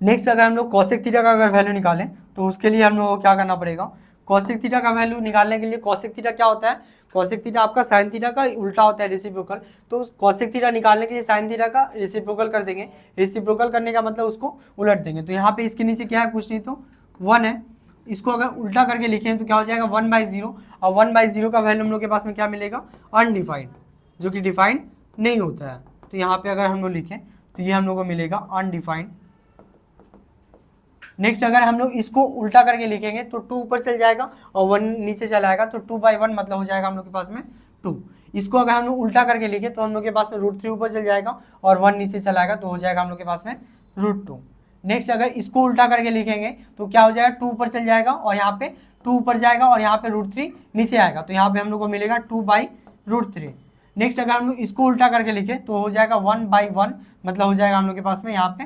नेक्स्ट अगर हम लोग कॉसेक थीटा का अगर वैल्यू निकालें तो उसके लिए हम लोग को क्या करना पड़ेगा, कॉसेक थीटा का वैल्यू निकालने के लिए, कॉसेक थीटा क्या होता है, कॉसेक थीटा आपका साइन थीटा का उल्टा होता है, रेसिप्रोकल। तो कॉसेक थीटा निकालने के लिए साइन थीटा का रेसिप्रोकल कर देंगे, रेसिप्रोकल करने का मतलब उसको उलट देंगे। तो यहाँ पे इसके नीचे क्या है, कुछ नहीं तो 1 है, इसको अगर उल्टा करके लिखें तो क्या हो जाएगा 1/0, और 1/0 का वैल्यू हम लोग के पास में क्या मिलेगा, अनडिफाइंड, जो कि डिफाइंड नहीं होता है। तो यहाँ पे अगर हम लोग लिखें तो ये हम लोग को मिलेगा अनडिफाइंड। नेक्स्ट अगर हम लोग इसको उल्टा करके लिखेंगे तो 2 ऊपर चल जाएगा और 1 नीचे चला आएगा, तो 2/1 मतलब हो जाएगा हम लोग के पास में 2। इसको अगर हम लोग उल्टा करके लिखे तो हम लोग के पास में √3 ऊपर चल जाएगा और 1 नीचे चला आएगा, तो हो जाएगा हम लोग के पास में √2। नेक्स्ट अगर इसको उल्टा करके लिखेंगे तो क्या हो जाएगा, 2 ऊपर चल जाएगा और यहाँ पे 2 ऊपर जाएगा और यहाँ पे √3 नीचे आएगा, तो यहाँ पे हम लोग को मिलेगा 2/√3। नेक्स्ट अगर हम लोग इसको उल्टा करके लिखे तो हो जाएगा 1/1 मतलब हो जाएगा हम लोग के पास में यहाँ पे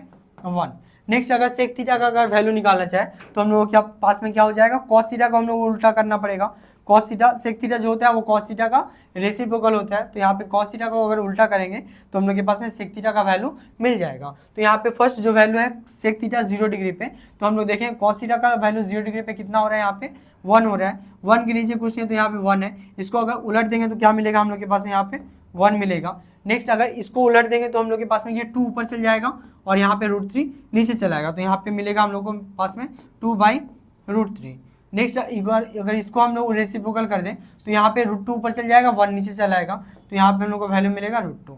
1। नेक्स्ट अगर सेक थीटा का अगर वैल्यू निकालना चाहे तो हम लोग क्या पास में क्या हो जाएगा, कॉस थीटा को हम लोग उल्टा करना पड़ेगा। कॉस थीटा, सेक थीटा जो होता है वो कॉस थीटा का रेसिप्रोकल होता है, तो यहाँ पे कॉस थीटा को अगर उल्टा करेंगे तो हम लोग के पास में सेक थीटा का वैल्यू मिल जाएगा। तो यहाँ पे फर्स्ट जो वैल्यू है सेक थीटा 0 डिग्री पे, तो हम लोग देखें कॉस थीटा का वैल्यू 0 डिग्री पे कितना हो रहा है, यहाँ पे 1 हो रहा है, 1 के नीचे कुछ नहीं तो यहाँ पे 1 है। इसको अगर उलट देंगे तो क्या मिलेगा हम लोग के पास यहाँ पे 1 मिलेगा। नेक्स्ट अगर इसको उलट देंगे तो हम लोग के पास में ये 2 ऊपर चल जाएगा और यहाँ पे √3 नीचे चला आएगा, तो यहाँ पे मिलेगा हम लोग को पास में 2/√3। नेक्स्ट अगर इसको हम लोग रेसिप्रोकल कर दें तो यहाँ पे √2 ऊपर चल जाएगा, 1 नीचे चला आएगा, तो यहाँ पे हम लोग को वैल्यू मिलेगा √2।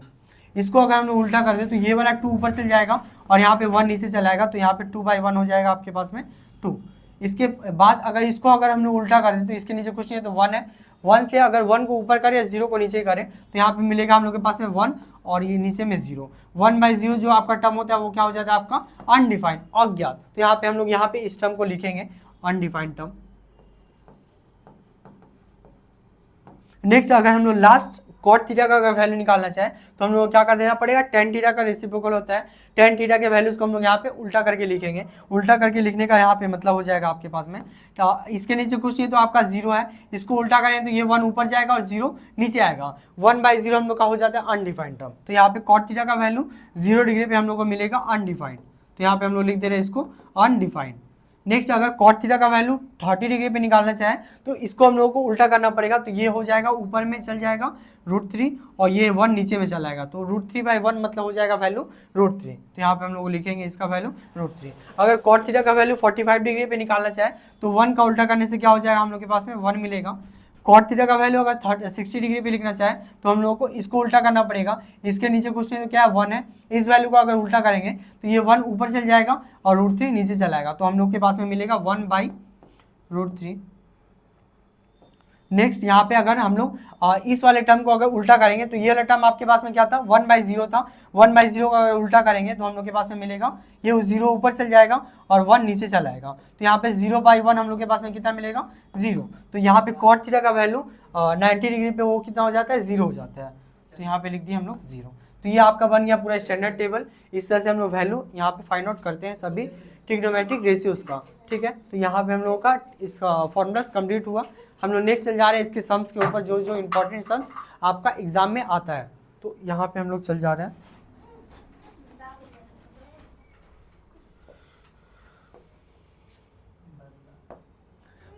इसको अगर हम लोग उल्टा कर दें तो ये वाला 2 ऊपर चल जाएगा और यहाँ पे 1 नीचे चला आएगा, तो यहाँ पे 2/1 हो जाएगा आपके पास में 2। इसके बाद अगर इसको अगर हम लोग उल्टा कर दें तो इसके नीचे कुछ नहीं है तो 1 है, 1 से अगर 1 को ऊपर करें या 0 को नीचे करें तो यहाँ पे मिलेगा हम लोग के पास में 1 और ये नीचे में 0। 1/0 जो आपका टर्म होता है वो क्या हो जाता है आपका, अनडिफाइंड, अज्ञात। तो यहाँ पे हम लोग यहाँ पे इस टर्म को लिखेंगे अनडिफाइंड टर्म। नेक्स्ट अगर हम लोग लास्ट कॉट थीटा का अगर वैल्यू निकालना चाहे तो हम लोग को क्या कर देना पड़ेगा, टेन थीटा का रेसिप्रोकल होता है, टेन थीटा के वैल्यूज को हम लोग यहाँ पे उल्टा करके लिखेंगे। उल्टा करके लिखने का यहाँ पे मतलब हो जाएगा आपके पास में, तो इसके नीचे कुछ नहीं तो आपका जीरो है, इसको उल्टा करें तो ये वन ऊपर जाएगा और जीरो नीचे आएगा, 1/0 हम लोग का हो जाता है अनडिफाइंड टर्म। तो यहाँ पे कॉट थीटा का वैल्यू 0 डिग्री पे हम लोग को मिलेगा अनडिफाइंड, तो यहाँ पे हम लोग लिख दे रहे हैं इसको अनडिफाइंड। नेक्स्ट अगर कॉट थीटा का वैल्यू 30 डिग्री पे निकालना चाहे तो इसको हम लोगों को उल्टा करना पड़ेगा, तो ये हो जाएगा ऊपर में चल जाएगा √3 और ये 1 नीचे में चला आएगा, तो √3/1 मतलब हो जाएगा वैल्यू √3, तो यहाँ पे हम लोग लिखेंगे इसका वैल्यू √3। अगर कॉट थीटा का वैल्यू 45 डिग्री पे निकालना चाहे तो 1 का उल्टा करने से क्या हो जाएगा, हम लोग के पास में 1 मिलेगा। कॉट थीटा का वैल्यू अगर 60 डिग्री पे लिखना चाहे तो हम लोगों को इसको उल्टा करना पड़ेगा, इसके नीचे कुछ नहीं तो क्या है 1 है, इस वैल्यू को अगर उल्टा करेंगे तो ये 1 ऊपर चल जाएगा और √3 नीचे चला आएगा, तो हम लोग के पास में मिलेगा 1/√3। नेक्स्ट यहाँ पे अगर हम लोग इस वाले टर्म को अगर उल्टा करेंगे तो ये वाला टर्म आपके पास में क्या था, 1/0 था, 1/0 का अगर उल्टा करेंगे तो हम लोग के पास में मिलेगा ये 0 ऊपर चल जाएगा और 1 नीचे चला आएगा, तो यहाँ पे 0/1 हम लोग के पास में कितना मिलेगा 0। तो यहाँ पे कॉट थीटा का वैल्यू 90 डिग्री पे वो कितना हो जाता है 0 हो जाता है, तो यहाँ पे लिख दिए हम लोग 0। तो ये आपका बन गया पूरा स्टैंडर्ड टेबल। इस तरह से हम लोग वैल्यू यहाँ पे फाइंड आउट करते हैं सभी ट्रिग्नोमेट्रिक रेशियोज का, ठीक है। तो यहाँ पे हम लोगों का इसका फॉर्मूलास कंप्लीट हुआ। हम लोग नेक्स्ट चल जा रहे हैं इसके सम्स के ऊपर, जो जो इंपॉर्टेंट सम्स आपका एग्जाम में आता है, तो यहाँ पे हम लोग चल जा रहे हैं।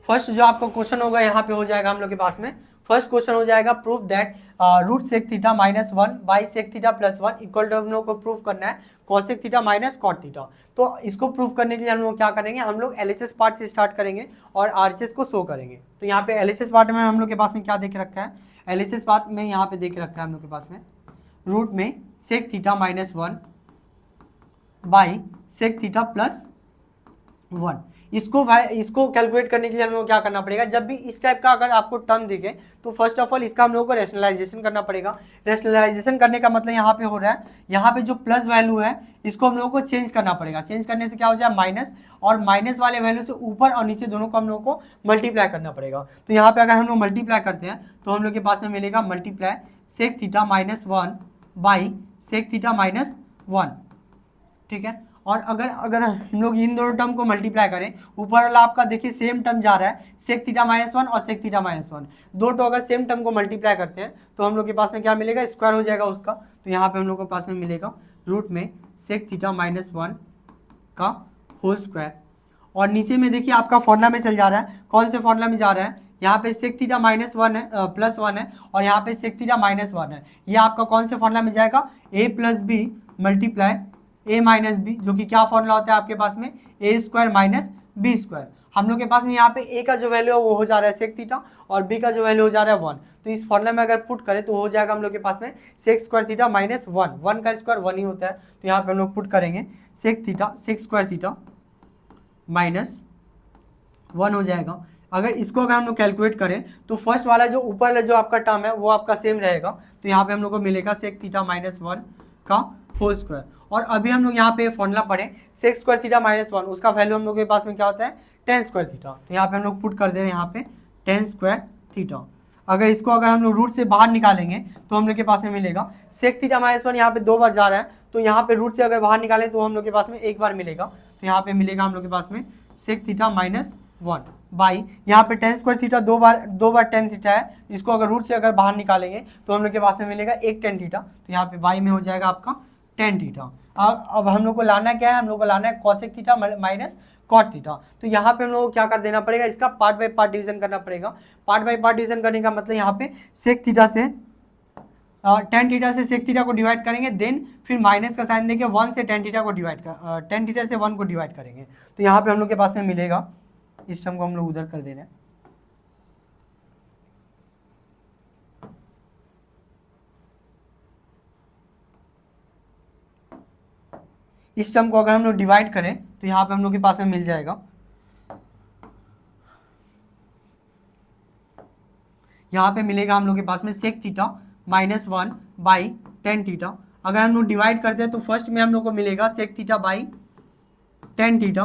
फर्स्ट जो आपका क्वेश्चन होगा यहाँ पे हो जाएगा हम लोग के पास में, फर्स्ट क्वेश्चन हो जाएगा proof that √sec theta -1 by sec theta +1 equal to, हम लोग को प्रूफ करना है cosec theta minus cot theta. तो इसको प्रूफ करने के लिए हम लोग क्या करेंगे, हम लोग LHS पार्ट से स्टार्ट करेंगे और RHS को शो करेंगे। तो यहाँ पे LHS पार्ट में हम लोग के पास में क्या देख रखा है, LHS पार्ट में यहाँ पे देख रखा है हम लोग के पास में रूट में sec theta -1 by sec theta +1। इसको कैलकुलेट करने के लिए हम लोग क्या करना पड़ेगा, जब भी इस टाइप का अगर आपको टर्म दिखे तो फर्स्ट ऑफ ऑल इसका हम लोगों को रैशनलाइजेशन करना पड़ेगा। रैशनलाइजेशन करने का मतलब यहाँ पे हो रहा है, यहाँ पे जो प्लस वैल्यू है इसको हम लोगों को चेंज करना पड़ेगा। चेंज करने से क्या हो जाए माइनस, और माइनस वाले वैल्यू से ऊपर और नीचे दोनों को हम लोग को मल्टीप्लाई करना पड़ेगा। तो यहाँ पे अगर हम लोग मल्टीप्लाई करते हैं तो हम लोग के पास में मिलेगा multiply sec theta -1 by sec theta -1, ठीक है। और अगर हम लोग इन दोनों टर्म को मल्टीप्लाई करें, ऊपर वाला आपका देखिए सेम टर्म जा रहा है sec थीटा -1 और sec थीटा -1, दो तो अगर सेम टर्म को मल्टीप्लाई करते हैं तो हम लोग के पास में क्या मिलेगा, स्क्वायर हो जाएगा उसका। तो यहाँ पे हम लोग के पास में मिलेगा रूट में sec थीटा -1 का होल स्क्वायर, और नीचे में देखिए आपका फॉर्मूला में चल जा रहा है, कौन से फॉर्मूला में जा रहा है, यहाँ पे sec थीटा -1 है +1 है और यहाँ पे sec थीटा -1 है। ये आपका कौन से फॉर्मूला में जाएगा, a + b multiply a - b, जो कि क्या फॉर्मूला होता है आपके पास में a² - b²। हम लोग के पास में यहाँ पे a का जो वैल्यू है वो हो जा रहा है sec थीटा और b का जो वैल्यू हो जा रहा है 1। तो इस फॉर्मूला में अगर पुट करें तो हो जाएगा हम लोग के पास में sec² थीटा -1, 1 का स्क्वायर 1 ही होता है। तो यहाँ पे हम लोग पुट करेंगे sec² थीटा -1 हो जाएगा। अगर इसको अगर हम लोग कैलकुलेट करें तो फर्स्ट वाला जो ऊपर वाला जो आपका टर्म है वो आपका सेम रहेगा, तो यहाँ पे हम लोग को मिलेगा sec थीटा -1 का होल स्क्वायर। और अभी हम लोग यहाँ पे फॉर्मूला पढ़े sec² थीटा -1, उसका वैल्यू हम लोग के पास में क्या होता है tan² थीटा। तो यहाँ पे हम लोग पुट कर दे रहे हैं यहाँ पे tan² थीटा। अगर इसको अगर हम लोग रूट से बाहर निकालेंगे तो हम लोग के पास में मिलेगा sec थीटा -1 यहाँ पे 2 बार जा रहा है, तो यहाँ पे रूट से अगर बाहर निकालें तो हम लोग के पास में एक बार मिलेगा। तो यहाँ पे मिलेगा हम लोग के पास में sec थीटा -1 बाई यहाँ पे tan² थीटा 2 बार tan थीटा है, इसको अगर रूट से अगर बाहर निकालेंगे तो हम लोग के पास में मिलेगा 1 tan थीटा। तो यहाँ पे बाई में हो जाएगा आपका tan थीटा। अब हम लोग को लाना क्या है, हम लोग को लाना है cosec theta minus cot theta. तो यहाँ पे हम लोग को क्या कर देना पड़ेगा, इसका पार्ट बाय पार्ट डिवीजन करना पड़ेगा। पार्ट बाय पार्ट डिवीजन करने का मतलब यहाँ पे sec थीटा से tan थीटा से sec थीटा को डिवाइड करेंगे, देन फिर माइनस का साइन देके 1 से tan थीटा को डिवाइड कर tan थीटा से 1 को डिवाइड करेंगे। तो यहाँ पे हम लोग के पास में मिलेगा, इस टर्म को हम लोग उधर कर दे रहे हैं, इस टर्म को अगर हम लोग डिवाइड करें तो यहाँ पे हम लोग के पास में मिल जाएगा, यहाँ पे मिलेगा हम लोग के पास में sec theta -1 by tan theta. अगर हम लोग डिवाइड करते हैं तो फर्स्ट में हम लोग को मिलेगा sec theta by tan theta,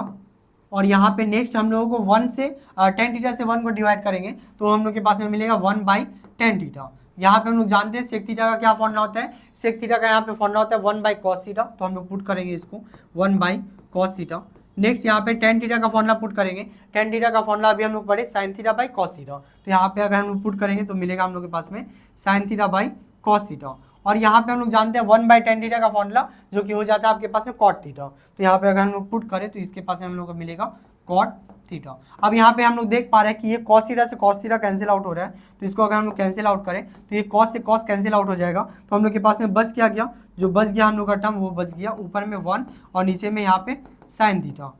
और यहाँ पे नेक्स्ट हम लोगों को 1 से tan थीटा से 1 को डिवाइड करेंगे तो हम लोग के पास में मिलेगा 1 बाई tan थीटा। यहाँ पे हम लोग जानते हैं सेक थीटा का क्या फॉर्मूला होता है, सेक थीटा का यहाँ पे फॉर्मूला होता है 1/cos थीटा, तो हम लोग पुट करेंगे इसको 1/cos थीटा। नेक्स्ट यहाँ पे tan थीटा का फॉर्मूला पुट करेंगे, tan थीटा का फॉर्मूला अभी हम लोग पढ़े sin theta by cos theta, तो यहाँ पे अगर हम लोग पुट करेंगे तो मिलेगा हम लोग के पास में sin theta by cos theta. और यहाँ पे हम लोग जानते हैं 1/tan थीटा का फॉर्मूला जो कि हो जाता है आपके पास में cot थीटा, तो यहाँ पे अगर हम लोग पुट करें तो इसके पास में हम लोग को मिलेगा cot थीटा। अब यहाँ पे हम लोग देख पा रहे हैं कि ये cos थीटा से cos थीटा कैंसिल आउट हो रहा है, तो इसको अगर हम लोग कैंसिल आउट करें तो ये cos से cos कैंसिल आउट हो जाएगा, तो हम लोग के पास में बच क्या गया, जो बच गया हम लोग का टर्म वो बच गया ऊपर में 1 और नीचे में यहाँ पे sin थीटा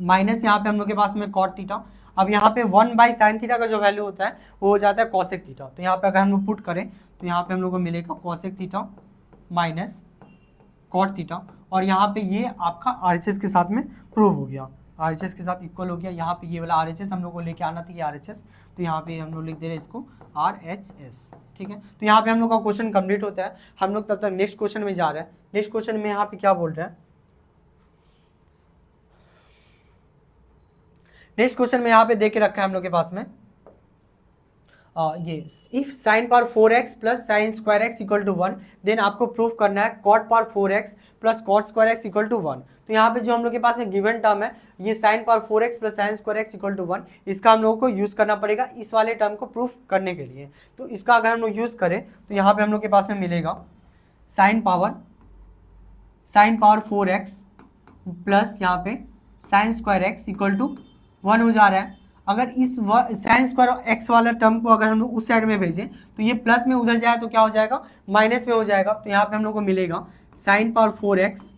माइनस यहाँ पे हम लोग के पास में cot थीटा। अब यहाँ पे 1/sin थीटा का जो वैल्यू होता है वो हो जाता है cosec थीटा, तो यहाँ पे अगर हम लोग पुट करें तो यहाँ पे हम लोग को मिलेगा cosec theta minus cot theta, और यहाँ पे ये आपका RHS के साथ में प्रूव हो गया, RHS के साथ इक्वल हो गया। यहाँ पे ये वाला RHS हम लोग को लेके आना था ये RHS, तो यहाँ पे हम लोग लिख दे रहे हैं इसको RHS, ठीक है। तो यहाँ पे हम लोग का क्वेश्चन कंप्लीट होता है, हम लोग तब तक नेक्स्ट क्वेश्चन में जा रहे हैं। नेक्स्ट क्वेश्चन में यहाँ पे क्या बोल रहे हैं, नेक्स्ट क्वेश्चन में यहाँ पे दे के रखा है हम लोग के पास में ये if sine power 4x plus sine square x equal to 1 then आपको प्रूफ करना है cot power 4x plus cot square x equal to 1। तो यहाँ पे जो हम लोग के पास में गिवन टर्म है ये sine power 4x plus sine square x equal to 1, इसका हम लोगों को यूज करना पड़ेगा इस वाले टर्म को प्रूफ करने के लिए। तो इसका अगर हम लोग यूज करें तो यहाँ पे हम लोग के पास में मिलेगा साइन पावर 4x प्लस यहाँ पे sine square x equal to 1 हो जा रहा है। अगर इस साइन स्क्वायर एक्स वाला टर्म को अगर हम लोग उस साइड में भेजें तो ये प्लस में उधर जाए तो क्या हो जाएगा, माइनस में हो जाएगा। तो यहाँ पे हम लोग को मिलेगा sine power 4x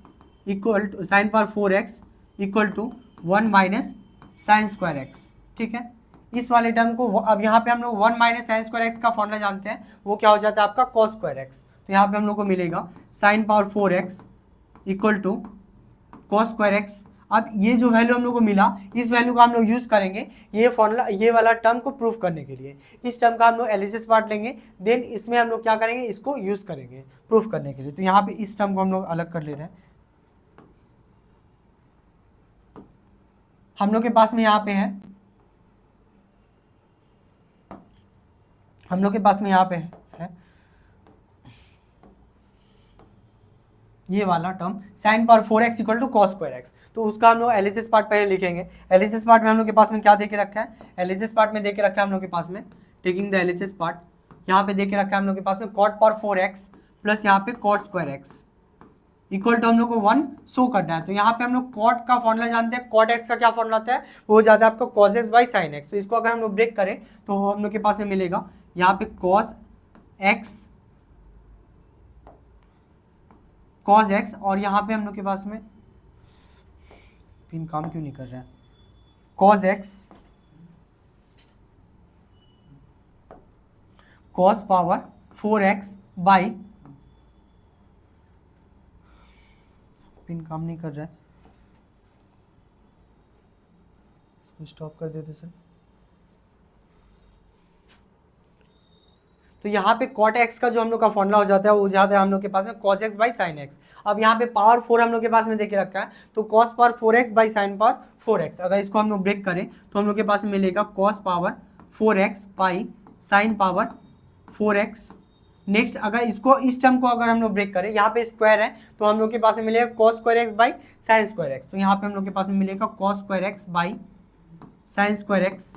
equal to 1 minus sine square x, ठीक है। इस वाले टर्म को अब यहाँ पे हम लोग 1 माइनस साइन स्क्वायर एक्स का फॉर्मूला जानते हैं, वो क्या हो जाता है आपका कॉस स्क्वायर एक्स। तो यहाँ पे हम लोग को मिलेगा sine power 4x equal to cos square x. अब ये जो वैल्यू हम लोग को मिला इस वैल्यू का हम लोग यूज करेंगे ये फॉर्मूला ये वाला टर्म को प्रूफ करने के लिए। इस टर्म का हम लोग एलिसिस पार्ट लेंगे, देन इसमें हम लोग क्या करेंगे इसको यूज करेंगे प्रूफ करने के लिए। तो यहाँ पे इस टर्म को हम लोग अलग कर ले रहे हैं। हम लोग के पास में यहाँ पे है, हम लोग के पास में यहाँ पे है ये वाला term sine power 4x equal to cos square x. तो उसका हम लोग एलिसिस पार्ट पहले लिखेंगे। एलिसिस पार्ट में हम लोग के पास में क्या देके रखा है, एलिसिस पार्ट में देके रखा है हम लोग के पास में टेकिंग द एलिसिस पार्ट, यहाँ पे देके रखा है हम लोग के पास में कॉट पावर 4x प्लस यहाँ पे cot square x equal to हम लोग को 1 शो करना है। तो यहाँ पे हम लोग कॉट का फॉर्मूला जानते हैं, कॉट एक्स का क्या फॉर्मूला होता है वो हो जाता है आपका cos x by sine x. तो इसको अगर हम लोग ब्रेक करें तो हम लोग के पास में मिलेगा यहाँ पे कॉस एक्स और यहाँ पे हम लोग के पास में पिन काम क्यों नहीं कर रहा है, cos x cos power 4x by pin काम नहीं कर रहा है, इसको स्टॉप कर देते सर। तो यहाँ पे cot x का जो हम लोग का फॉर्मूला हो जाता है वो जाता है हम लोग के पास में cos x by sine x. अब यहाँ पे पावर 4 हम लोग के पास में देके रखा है तो cos power 4x by sine power 4x। अगर इसको हम लोग ब्रेक करें तो हम लोग के पास में मिलेगा cos power 4x by sine power 4x। Next अगर इसको इस टर्म को अगर हम लोग ब्रेक करें यहाँ पे स्क्वायर है तो हम लोग के पास में मिलेगा cos square x by sine square x. तो यहाँ पे हम लोग के पास में मिलेगा cos square x by sine square x.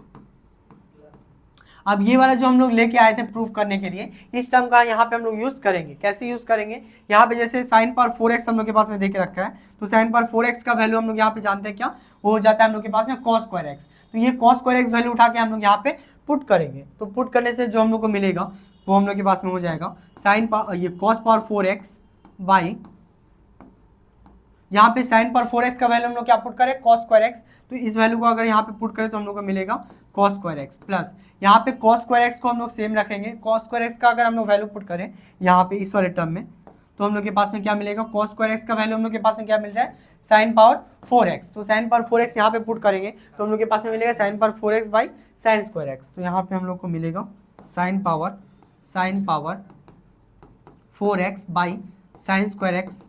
अब ये वाला जो हम लोग लेके आए थे प्रूफ करने के लिए इस टर्म का यहाँ पे हम लोग यूज करेंगे। कैसे यूज करेंगे, यहाँ पे जैसे साइन पावर 4x हम लोग के पास में देके रखा है तो साइन पावर 4x का वैल्यू हम लोग यहाँ पे जानते हैं क्या, वो हो जाता है हम लोग के पास में cos स्क्वायर एक्स। तो ये cos स्क्वायर एक्स वैल्यू उठा के हम लोग यहाँ पे पुट करेंगे। तो पुट करने से जो हम लोग को मिलेगा वो हम लोग के पास में हो जाएगा साइन पावर ये cos पावर 4x बाई यहाँ पे साइन पावर 4x का वैल्यू हम लोग क्या पुट करें cos स्क्वायर एक्स। तो इस वैल्यू को अगर यहाँ पे पुट करें तो हम लोग को मिलेगा cos स्क्वायर एक्स प्लस यहाँ पे cos स्क्वायर एक्स को हम लोग सेम रखेंगे। cos स्क्वायर एक्स का अगर हम लोग वैल्यू पुट करें यहाँ पे इस वाले टर्म में तो हम लोग के पास में क्या मिलेगा, cos स्क्वायर एक्स का वैल्यू हम लोग के पास में क्या मिल रहा है साइन पावर 4x। तो साइन पावर 4x यहाँ पे पुट करेंगे तो हम लोग के पास में मिलेगा sine power 4x by sine square x. तो यहाँ पे हम लोग को मिलेगा sine power 4x by sine square x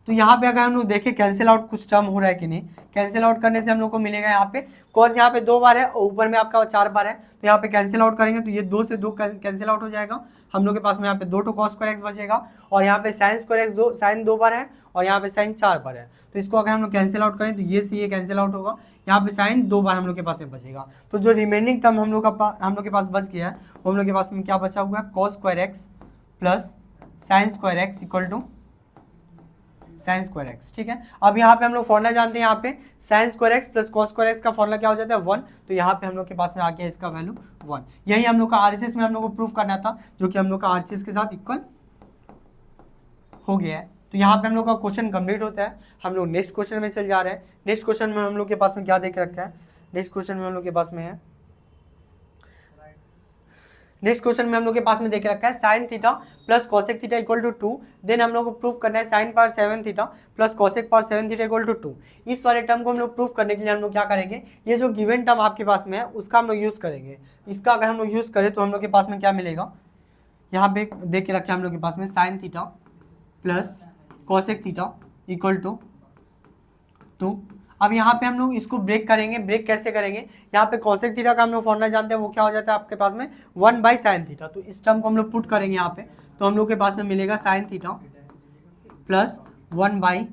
तो यहाँ पे अगर हम लोग देखें कैंसिल आउट कुछ टर्म हो रहा है कि नहीं, कैंसिल आउट करने से हम लोग को मिलेगा यहाँ पे कॉस यहाँ पे 2 बार है और ऊपर में आपका 4 बार है, तो यहाँ पे कैंसिल आउट करेंगे तो ये 2 से 2 कैंसिल आउट हो जाएगा, हम लोग के पास में यहाँ पे 2 तो कॉस स्क्वायर एक्स बचेगा, और यहाँ पे साइन स्क्वायर एक्स 2 साइन 2 बार है और यहाँ पे साइन 4 बार है, तो इसको अगर हम लोग कैंसिल आउट करें तो ये से ये कैंसिल आउट होगा, यहाँ पे साइन 2 बार हम लोग के पास में बचेगा। तो जो रिमेनिंग टर्म हम लोग के पास बच गया है वो हम लोग के पास में क्या बचा हुआ है, cos square x plus sine square x equal to sine square x. ठीक है, अब यहाँ पे हम लोग फॉर्मूला जानते हैं, यहाँ पे sine square x plus cos square x का फॉर्मूला क्या हो जाता है 1, तो यहाँ पे हम लोग के पास में आ गया इसका वैल्यू 1। यही हम लोग का आरएचएस में हम लोग को प्रूफ करना था, जो कि हम लोग का आरएचएस के साथ इक्वल हो गया है। तो यहाँ पे हम लोग का क्वेश्चन कंप्लीट होता है, हम लोग नेक्स्ट क्वेश्चन में चल जा रहे हैं। नेक्स्ट क्वेश्चन में हम लोग के पास में क्या देख रखा है, नेक्स्ट क्वेश्चन में हम लोग के पास में है, नेक्स्ट क्वेश्चन में हम लोग के पास में देख रखा है sine theta plus cosec theta equal to 2, then हम लोग को प्रूफ करना है sine power 7 theta plus cosec power 7 theta equal to 2। इस वाले टर्म को हम लोग प्रूफ करने के लिए हम लोग क्या करेंगे, ये जो गिवन टर्म आपके पास में है उसका हम लोग यूज़ करेंगे। इसका अगर हम लोग यूज़ करें तो हम लोग के पास में क्या मिलेगा, यहाँ पे देख के रखे हम लोग के पास में sine theta plus cosec theta equal to 2। अब यहाँ पे हम लोग इसको ब्रेक करेंगे, ब्रेक कैसे करेंगे, यहाँ पे कोसेक थीटा का हम लोग फॉर्मूला जानते हैं, वो क्या हो जाता है आपके पास में 1/sin थीटा। तो इस टर्म को हम लोग पुट करेंगे यहाँ पे, तो हम लोग के पास में मिलेगा साइन थीटा प्लस 1/,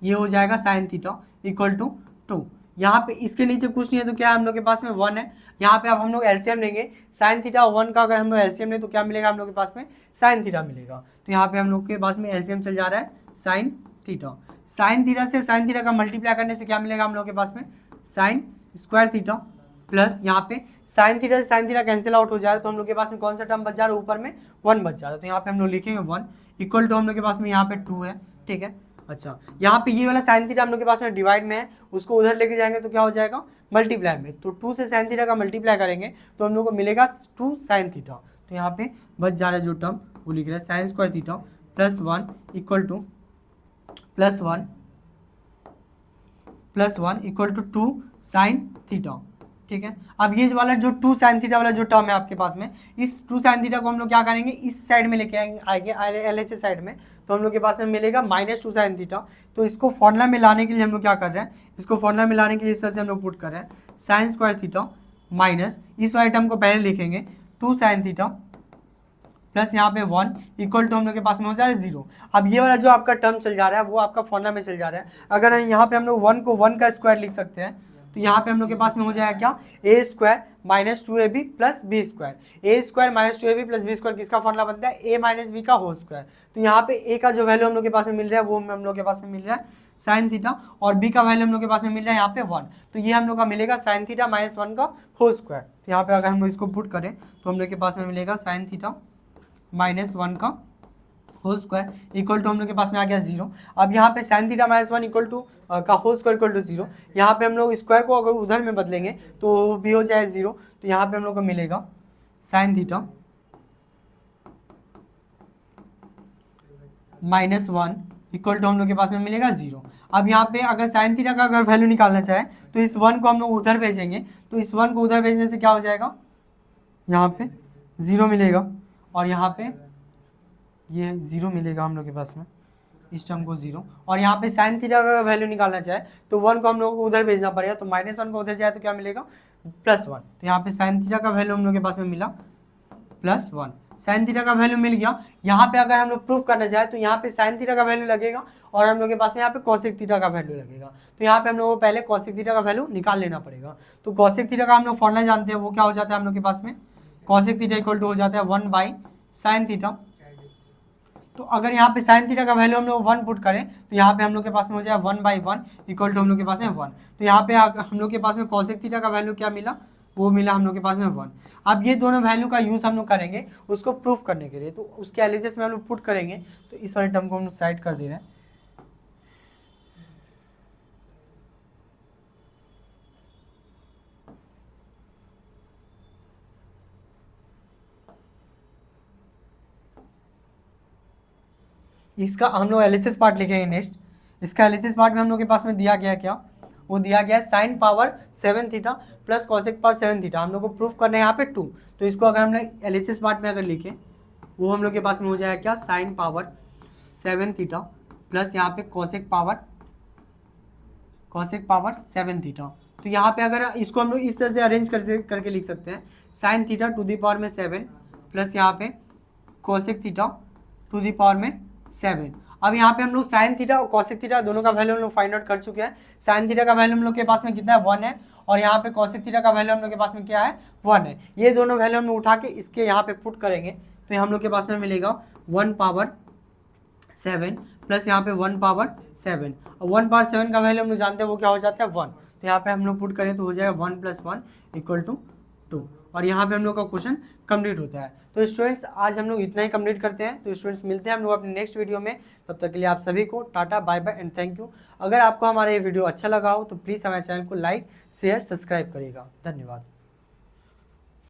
ये हो जाएगा साइन थीटा इक्वल टू 2। यहाँ पे इसके नीचे कुछ नहीं है तो क्या हम लोग के पास में 1 है। यहाँ पे अब हम लोग एलसीएम लेंगे, साइन थीटा 1 का अगर हम लोग एलसीएम लें तो क्या मिलेगा हम लोग के पास में साइन थीटा मिलेगा। तो यहाँ पे हम लोग के पास में एलसीएम चल जा रहा है साइन थीटा, साइन थीटा से साइन थीटा का मल्टीप्लाई करने से क्या मिलेगा हम लोग के पास में साइन स्क्वायर थीटा प्लस यहाँ पे साइन थीटा से साइन थीटा कैंसिल आउट हो जा रहा है, तो हम लोग के पास में कौन सा टर्म बच जा रहा है, ऊपर में 1 बच जा रहा है। तो यहाँ पे हम लोग लिखेंगे 1 इक्वल टू हम लोग के पास में यहाँ पे 2 है। ठीक है, अच्छा यहाँ पे ये वाला साइन थीटा हम लोग के पास में डिवाइड में है, उसको उधर लेके जाएंगे तो क्या हो जाएगा मल्टीप्लाई में, तो 2 से साइन थीटा का मल्टीप्लाई करेंगे तो हम लोग को मिलेगा 2 साइन थीटा। तो यहाँ पे बच जा रहा है जो टर्म वो लिख रहा है sine square theta plus 1 equal to plus one equal to 2 sine theta. ठीक है, अब ये वाला जो 2 साइन थीटा वाला जो टर्म है आपके पास में, इस 2 साइन थीटा को हम लोग क्या करेंगे इस साइड में लेके आएंगे एलएचएस साइड में, तो हम लोग के पास में मिलेगा -2 साइन थीटा। तो इसको फॉर्मूला में लाने के लिए हम लोग क्या कर रहे हैं, इसको फॉर्मूला में लाने के लिए इस तरह से हम लोग पुट कर रहे हैं साइन स्क्वायर थीटा माइनस इस वाले टर्म को पहले लिखेंगे 2 साइन थीटा प्लस यहाँ पे 1 इक्वल टू हम लोग के पास में हो जा रहा है 0। अब ये वाला जो आपका टर्म चल जा रहा है वो आपका फॉर्मूला में चल जा रहा है। अगर यहाँ पे हम लोग 1 को 1 का स्क्वायर लिख सकते हैं तो यहाँ पे हम लोग के पास में हो जाएगा क्या a square minus 2ab plus B square, A square minus 2ab plus B square किसका फॉर्मूला बनता है a माइनस बी का होल स्क्वायर। तो यहाँ पे a का जो वैल्यू हम लोग के पास में मिल रहा है वो हम लोग के पास में मिल रहा है साइन थीटा, और b का वैल्यू हम लोग के पास में मिल रहा है यहाँ पे 1, तो ये हम लोग का मिलेगा साइन थीटा माइनस 1 का होल स्क्वायर। तो यहाँ पे अगर हम लोग इसको पुट करें तो हम लोग के पास में मिलेगा साइन थीटा -1 का होल स्क्वायर इक्वल टू हम लोग के पास में आ गया 0। अब यहाँ पे साइन थीटा -1 इक्वल टू का होल स्क्वायर इक्वल टू 0, यहाँ पे हम लोग स्क्वायर को अगर उधर में बदलेंगे तो भी हो जाए 0। तो यहाँ पे हम लोग को मिलेगा साइन थीटा -1 इक्वल टू हम लोग के पास में मिलेगा 0। अब यहाँ पे अगर साइन थीटा का अगर वैल्यू निकालना चाहे तो इस 1 को हम लोग उधर भेजेंगे, तो इस 1 को उधर भेजने से क्या हो जाएगा यहाँ पे 0 मिलेगा, और यहाँ पे ये 0 मिलेगा हम लोग के पास में इस टर्म को 0। और यहाँ पे साइन थीटा का वैल्यू निकालना चाहे तो 1 को हम लोग को उधर भेजना पड़ेगा, तो -1 को उधर जाए तो क्या मिलेगा +1। तो यहाँ पे साइन थीटा का वैल्यू हम लोग के पास में मिला +1, साइन थीटा का वैल्यू मिल गया। यहाँ पे अगर हम लोग प्रूफ करना चाहे तो यहाँ पे साइन थीटा का वैल्यू लगेगा और हम लोग के पास में यहाँ पे कोसेक थीटा का वैल्यू लगेगा। तो यहाँ पे हम लोग को पहले कोसेक थीटा का वैल्यू निकाल लेना पड़ेगा। तो कोसेक थीटा का हम लोग फॉर्मूला जानते हैं, वो क्या हो जाता है हम लोग के पास में कोसेक थीटा इक्वल टू हो जाता है 1/sin थीटा। तो अगर यहाँ पे साइन थीटा का वैल्यू हम लोग 1 पुट करें तो यहाँ पे हम लोग के पास में हो जाए 1/1 इक्वल टू हम लोग के पास में 1। तो यहाँ पे हम लोग के पास में कोसेक थीटा का वैल्यू क्या मिला, वो मिला हम लोग के पास में 1। अब ये दोनों वैल्यू का यूज़ हम लोग करेंगे उसको प्रूफ करने के लिए, तो उसके एनालिसिस में हम लोग पुट करेंगे। तो इस वाले टर्म को हम लोग साइड कर दे रहे हैं। इसका हम लोग एलएचएस पार्ट लिखेंगे नेक्स्ट। इसका एलएचएस पार्ट में हम लोग के पास में दिया गया क्या, वो दिया गया है sine power 7 theta plus cosec power 7 theta. हम लोग को प्रूफ करना है यहाँ पे 2, तो इसको अगर हम लोग एलएचएस पार्ट में अगर लिखें वो हम लोग के पास में हो जाएगा क्या साइन पावर 7 थीटा प्लस यहाँ पे कोसेक पावर 7 थीटा। तो यहाँ पे अगर इसको हम लोग इस तरह से अरेंज करके लिख सकते हैं, sine theta to the power में 7 प्लस यहाँ पे cosec theta to the power में 7। अब यहाँ पे हम लोग साइन थीटा और कोसेक थीटा दोनों का वैल्यू हम लोग फाइंड आउट कर चुके हैं। साइन थीटा का वैल्यू हम लोग के पास में कितना है 1 है, और यहाँ पे कोसेक थीटा का वैल्यू हम लोग के पास में क्या है 1 है। ये दोनों वैल्यू हम लोग उठा के इसके यहाँ पे पुट करेंगे तो हम लोग के पास में मिलेगा 1 पावर 7 प्लस यहाँ पे 1 पावर 7, और 1 पावर 7 का वैल्यू हम लोग जानते हैं वो क्या हो जाता है 1। तो यहाँ पे हम लोग पुट करें तो हो जाएगा 1 + 1 = 2, और यहाँ पे हम लोग का क्वेश्चन कंप्लीट होता है। तो स्टूडेंट्स आज हम लोग इतना ही कंप्लीट करते हैं। तो स्टूडेंट्स मिलते हैं हम लोग अपने नेक्स्ट वीडियो में, तब तक के लिए आप सभी को tata bye bye and thank you. अगर आपको हमारा ये वीडियो अच्छा लगा हो तो प्लीज़ हमारे चैनल को लाइक शेयर सब्सक्राइब करिएगा। धन्यवाद।